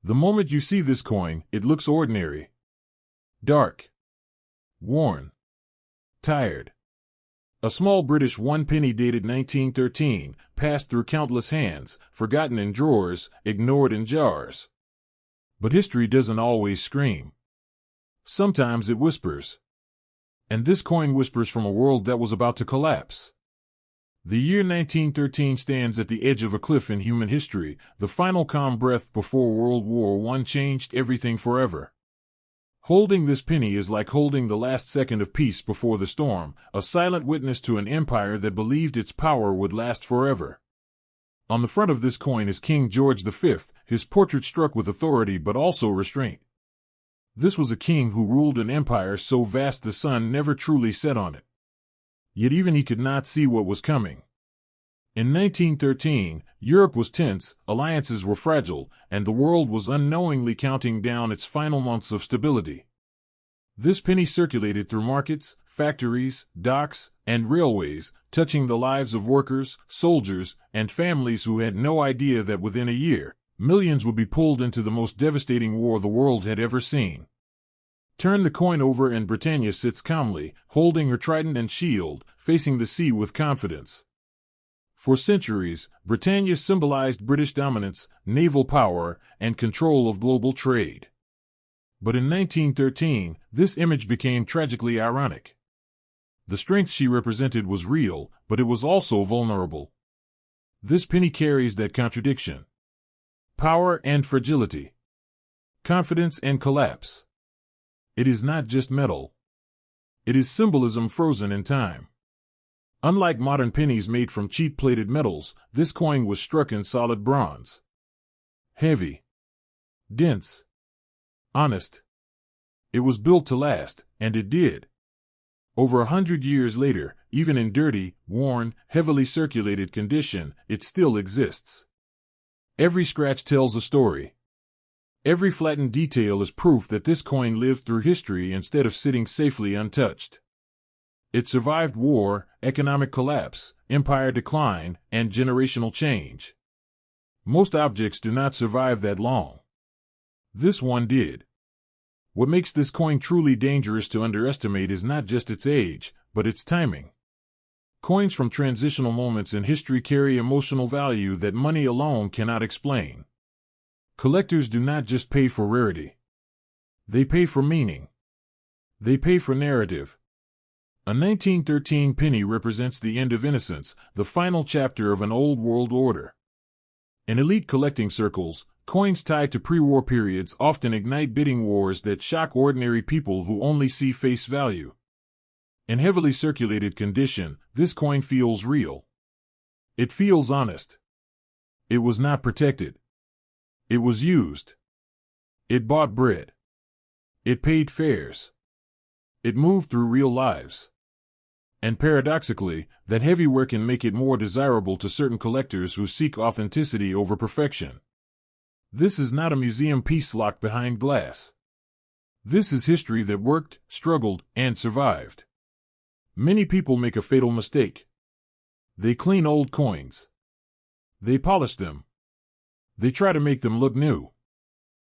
The moment you see this coin, it looks ordinary. Dark. Worn. Tired. A small British 1 penny dated 1913, passed through countless hands, forgotten in drawers, ignored in jars. But history doesn't always scream. Sometimes it whispers. And this coin whispers from a world that was about to collapse. The year 1913 stands at the edge of a cliff in human history, the final calm breath before World War I changed everything forever. Holding this penny is like holding the last second of peace before the storm, a silent witness to an empire that believed its power would last forever. On the front of this coin is King George V, his portrait struck with authority but also restraint. This was a king who ruled an empire so vast the sun never truly set on it. Yet even he could not see what was coming. In 1913, Europe was tense, alliances were fragile, and the world was unknowingly counting down its final months of stability. This penny circulated through markets, factories, docks, and railways, touching the lives of workers, soldiers, and families who had no idea that within a year, millions would be pulled into the most devastating war the world had ever seen. Turn the coin over and Britannia sits calmly, holding her trident and shield, facing the sea with confidence. For centuries, Britannia symbolized British dominance, naval power, and control of global trade. But in 1913, this image became tragically ironic. The strength she represented was real, but it was also vulnerable. This penny carries that contradiction. Power and fragility. Confidence and collapse. It is not just metal. It is symbolism frozen in time. Unlike modern pennies made from cheap plated metals, this coin was struck in solid bronze. Heavy. Dense. Honest. It was built to last, and it did. Over 100 years later, even in dirty, worn, heavily circulated condition, it still exists. Every scratch tells a story. Every flattened detail is proof that this coin lived through history instead of sitting safely untouched. It survived war, economic collapse, empire decline, and generational change. Most objects do not survive that long. This one did. What makes this coin truly dangerous to underestimate is not just its age, but its timing. Coins from transitional moments in history carry emotional value that money alone cannot explain. Collectors do not just pay for rarity. They pay for meaning. They pay for narrative. A 1913 penny represents the end of innocence, the final chapter of an old world order. In elite collecting circles, coins tied to pre-war periods often ignite bidding wars that shock ordinary people who only see face value. In heavily circulated condition, this coin feels real. It feels honest. It was not protected. It was used. It bought bread. It paid fares. It moved through real lives. And paradoxically, that heavy work can make it more desirable to certain collectors who seek authenticity over perfection. This is not a museum piece locked behind glass. This is history that worked, struggled, and survived. Many people make a fatal mistake. They clean old coins. They polish them. They try to make them look new.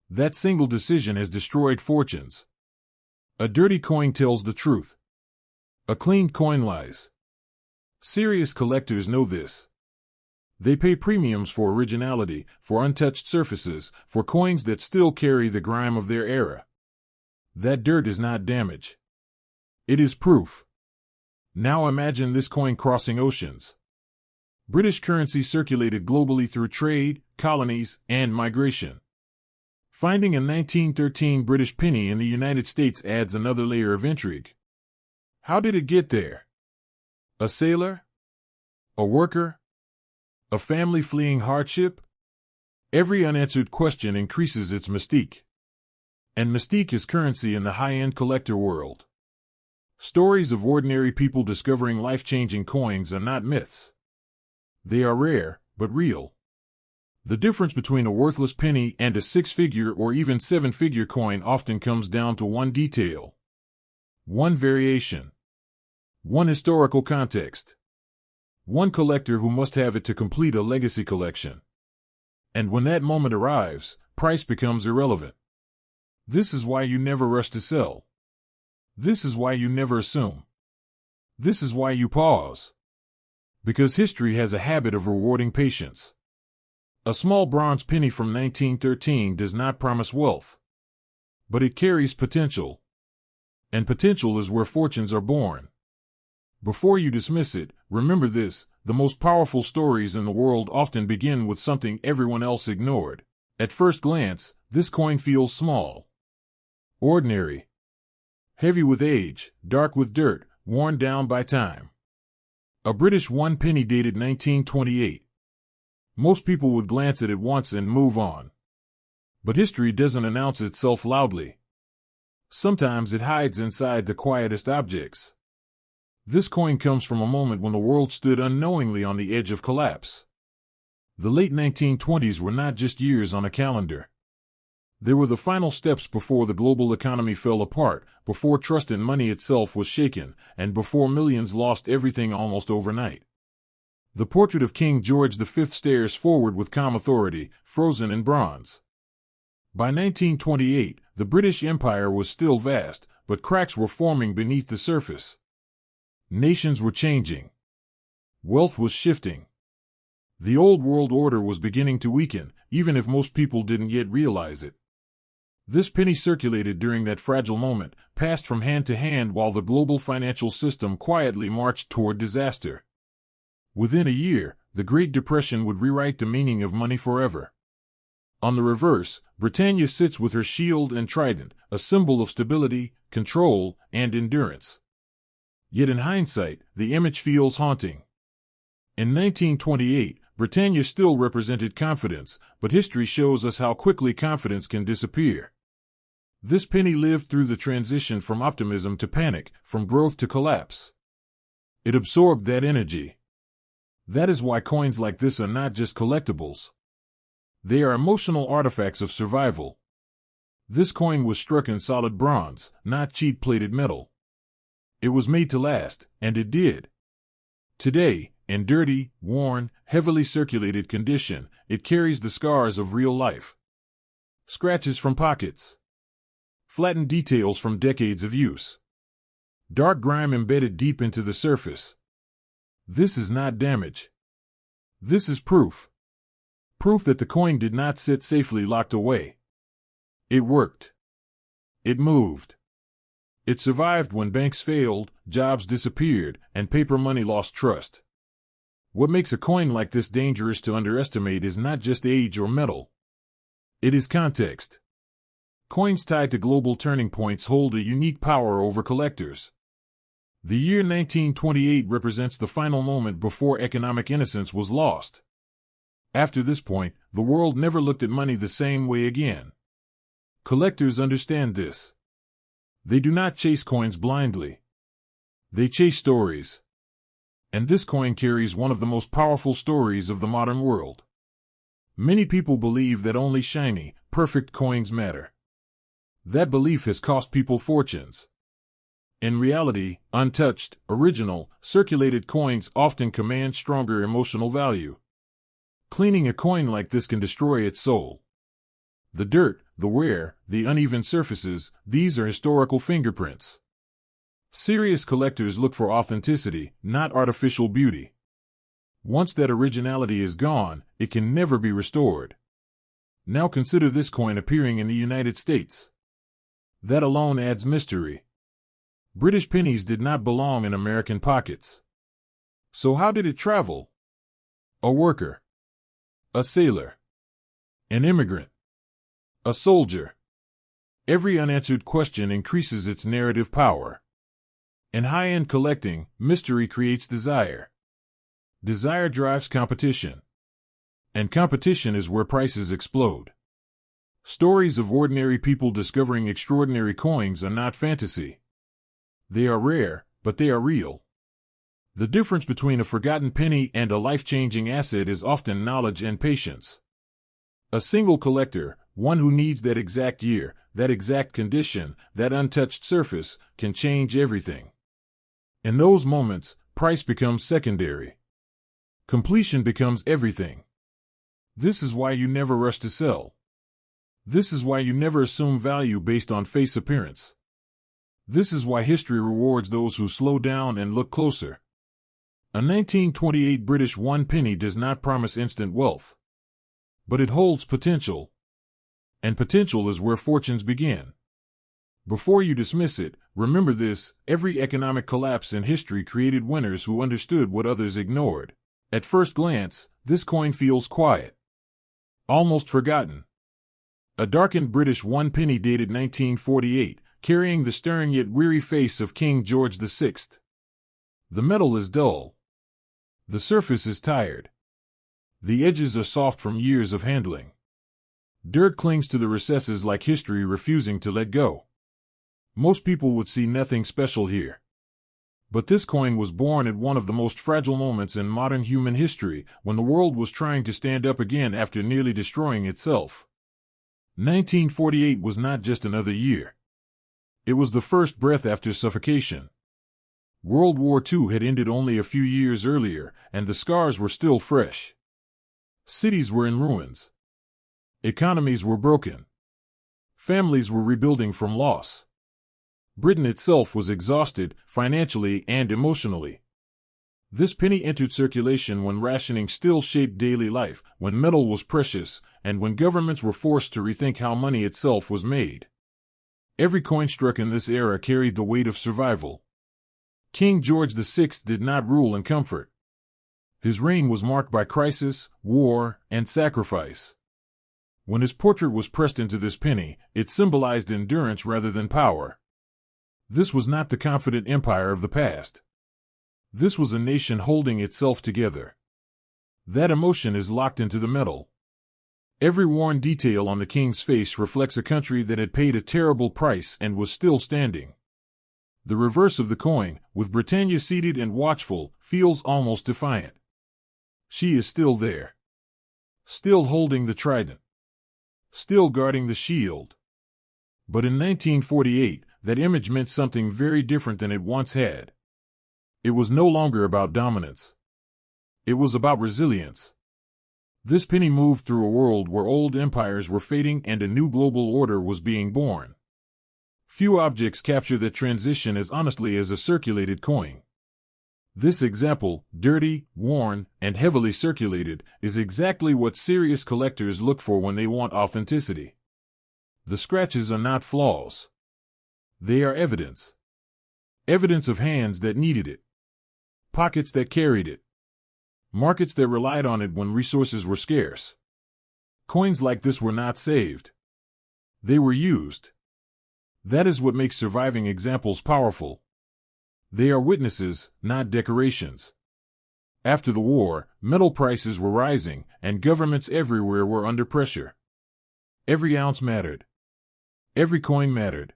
That single decision has destroyed fortunes. A dirty coin tells the truth. A clean coin lies. Serious collectors know this. They pay premiums for originality, for untouched surfaces, for coins that still carry the grime of their era. That dirt is not damage. It is proof. Now imagine this coin crossing oceans. British currency circulated globally through trade, colonies, and migration. Finding a 1913 British penny in the United States adds another layer of intrigue. How did it get there? A sailor? A worker? A family fleeing hardship? Every unanswered question increases its mystique. And mystique is currency in the high-end collector world. Stories of ordinary people discovering life-changing coins are not myths. They are rare, but real. The difference between a worthless penny and a six-figure or even seven-figure coin often comes down to one detail. One variation. One historical context. One collector who must have it to complete a legacy collection. And when that moment arrives, price becomes irrelevant. This is why you never rush to sell. This is why you never assume. This is why you pause. Because history has a habit of rewarding patience. A small bronze penny from 1913 does not promise wealth. But it carries potential. And potential is where fortunes are born. Before you dismiss it, remember this: the most powerful stories in the world often begin with something everyone else ignored. At first glance, this coin feels small. Ordinary. Heavy with age, dark with dirt, worn down by time. A British 1 penny dated 1928. Most people would glance at it once and move on. But history doesn't announce itself loudly. Sometimes it hides inside the quietest objects. This coin comes from a moment when the world stood unknowingly on the edge of collapse. The late 1920s were not just years on a calendar. They were the final steps before the global economy fell apart, before trust in money itself was shaken, and before millions lost everything almost overnight. The portrait of King George V stares forward with calm authority, frozen in bronze. By 1928, the British Empire was still vast, but cracks were forming beneath the surface. Nations were changing. Wealth was shifting. The old world order was beginning to weaken, even if most people didn't yet realize it. This penny circulated during that fragile moment, passed from hand to hand while the global financial system quietly marched toward disaster. Within a year, the Great Depression would rewrite the meaning of money forever. On the reverse, Britannia sits with her shield and trident, a symbol of stability, control, and endurance. Yet in hindsight, the image feels haunting. In 1928, Britannia still represented confidence, but history shows us how quickly confidence can disappear. This penny lived through the transition from optimism to panic, from growth to collapse. It absorbed that energy. That is why coins like this are not just collectibles. They are emotional artifacts of survival. This coin was struck in solid bronze, not cheap-plated metal. It was made to last, and it did. Today, in dirty, worn, heavily circulated condition, it carries the scars of real life. Scratches from pockets. Flattened details from decades of use. Dark grime embedded deep into the surface. This is not damage. This is proof. Proof that the coin did not sit safely locked away. It worked. It moved. It survived when banks failed, jobs disappeared, and paper money lost trust. What makes a coin like this dangerous to underestimate is not just age or metal. It is context. Coins tied to global turning points hold a unique power over collectors. The year 1928 represents the final moment before economic innocence was lost. After this point, the world never looked at money the same way again. Collectors understand this. They do not chase coins blindly. They chase stories. And this coin carries one of the most powerful stories of the modern world. Many people believe that only shiny, perfect coins matter. That belief has cost people fortunes. In reality, untouched, original, circulated coins often command stronger emotional value. Cleaning a coin like this can destroy its soul. The dirt, the wear, the uneven surfaces, these are historical fingerprints. Serious collectors look for authenticity, not artificial beauty. Once that originality is gone, it can never be restored. Now consider this coin appearing in the United States. That alone adds mystery. British pennies did not belong in American pockets. So how did it travel? A worker. A sailor. An immigrant. A soldier. Every unanswered question increases its narrative power. In high-end collecting, mystery creates desire. Desire drives competition. And competition is where prices explode. Stories of ordinary people discovering extraordinary coins are not fantasy. They are rare, but they are real. The difference between a forgotten penny and a life-changing asset is often knowledge and patience. A single collector, one who needs that exact year, that exact condition, that untouched surface, can change everything. In those moments, price becomes secondary. Completion becomes everything. This is why you never rush to sell. This is why you never assume value based on face appearance. This is why history rewards those who slow down and look closer. A 1928 British 1 penny does not promise instant wealth. But it holds potential. And potential is where fortunes begin. Before you dismiss it, remember this: every economic collapse in history created winners who understood what others ignored. At first glance, this coin feels quiet. Almost forgotten. A darkened British 1 penny dated 1948, carrying the stern yet weary face of King George VI. The metal is dull. The surface is tired. The edges are soft from years of handling. Dirt clings to the recesses like history refusing to let go. Most people would see nothing special here. But this coin was born at one of the most fragile moments in modern human history, when the world was trying to stand up again after nearly destroying itself. 1948 was not just another year. It was the first breath after suffocation. World War II had ended only a few years earlier, and the scars were still fresh. Cities were in ruins. Economies were broken. Families were rebuilding from loss. Britain itself was exhausted, financially and emotionally. This penny entered circulation when rationing still shaped daily life, when metal was precious, and when governments were forced to rethink how money itself was made. Every coin struck in this era carried the weight of survival. King George VI did not rule in comfort. His reign was marked by crisis, war, and sacrifice. When his portrait was pressed into this penny, it symbolized endurance rather than power. This was not the confident empire of the past. This was a nation holding itself together. That emotion is locked into the metal. Every worn detail on the king's face reflects a country that had paid a terrible price and was still standing. The reverse of the coin, with Britannia seated and watchful, feels almost defiant. She is still there. Still holding the trident. Still guarding the shield. But in 1948, that image meant something very different than it once had. It was no longer about dominance. It was about resilience. This penny moved through a world where old empires were fading and a new global order was being born. Few objects capture that transition as honestly as a circulated coin. This example, dirty, worn, and heavily circulated, is exactly what serious collectors look for when they want authenticity. The scratches are not flaws. They are evidence. Evidence of hands that needed it. Pockets that carried it. Markets that relied on it when resources were scarce. Coins like this were not saved. They were used. That is what makes surviving examples powerful. They are witnesses, not decorations. After the war, metal prices were rising, and governments everywhere were under pressure. Every ounce mattered. Every coin mattered.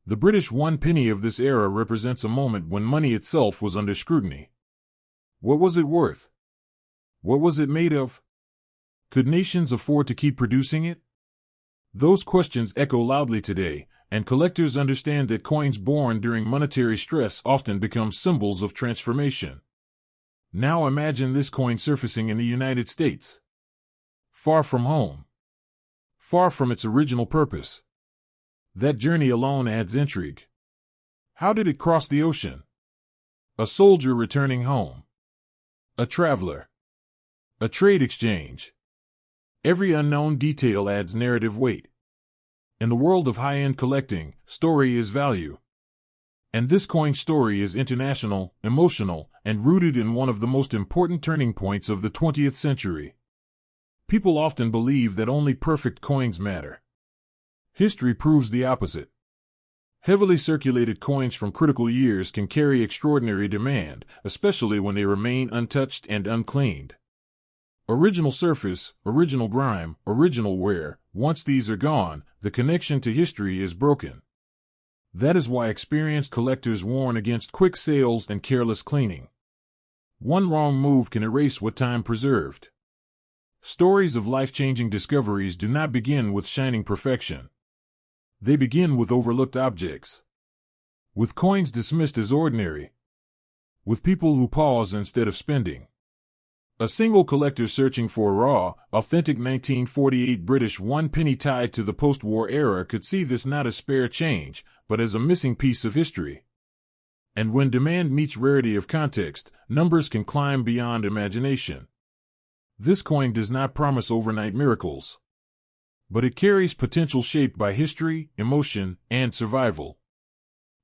The British 1 penny of this era represents a moment when money itself was under scrutiny. What was it worth? What was it made of? Could nations afford to keep producing it? Those questions echo loudly today, and collectors understand that coins born during monetary stress often become symbols of transformation. Now imagine this coin surfacing in the United States. Far from home. Far from its original purpose. That journey alone adds intrigue. How did it cross the ocean? A soldier returning home. A traveler. A trade exchange. Every unknown detail adds narrative weight. In the world of high-end collecting, story is value. And this coin story is international, emotional, and rooted in one of the most important turning points of the 20th century. People often believe that only perfect coins matter. History proves the opposite. Heavily circulated coins from critical years can carry extraordinary demand, especially when they remain untouched and uncleaned. Original surface, original grime, original wear, once these are gone, the connection to history is broken. That is why experienced collectors warn against quick sales and careless cleaning. One wrong move can erase what time preserved. Stories of life-changing discoveries do not begin with shining perfection. They begin with overlooked objects. With coins dismissed as ordinary. With people who pause instead of spending. A single collector searching for a raw, authentic 1948 British 1 penny tied to the post-war era could see this not as spare change, but as a missing piece of history. And when demand meets rarity of context, numbers can climb beyond imagination. This coin does not promise overnight miracles, but it carries potential shaped by history, emotion, and survival.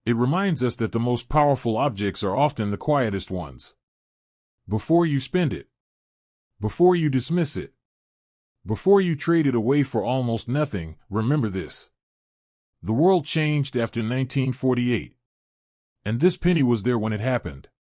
It reminds us that the most powerful objects are often the quietest ones. Before you spend it, before you dismiss it, before you trade it away for almost nothing, remember this. The world changed after 1948. And this penny was there when it happened.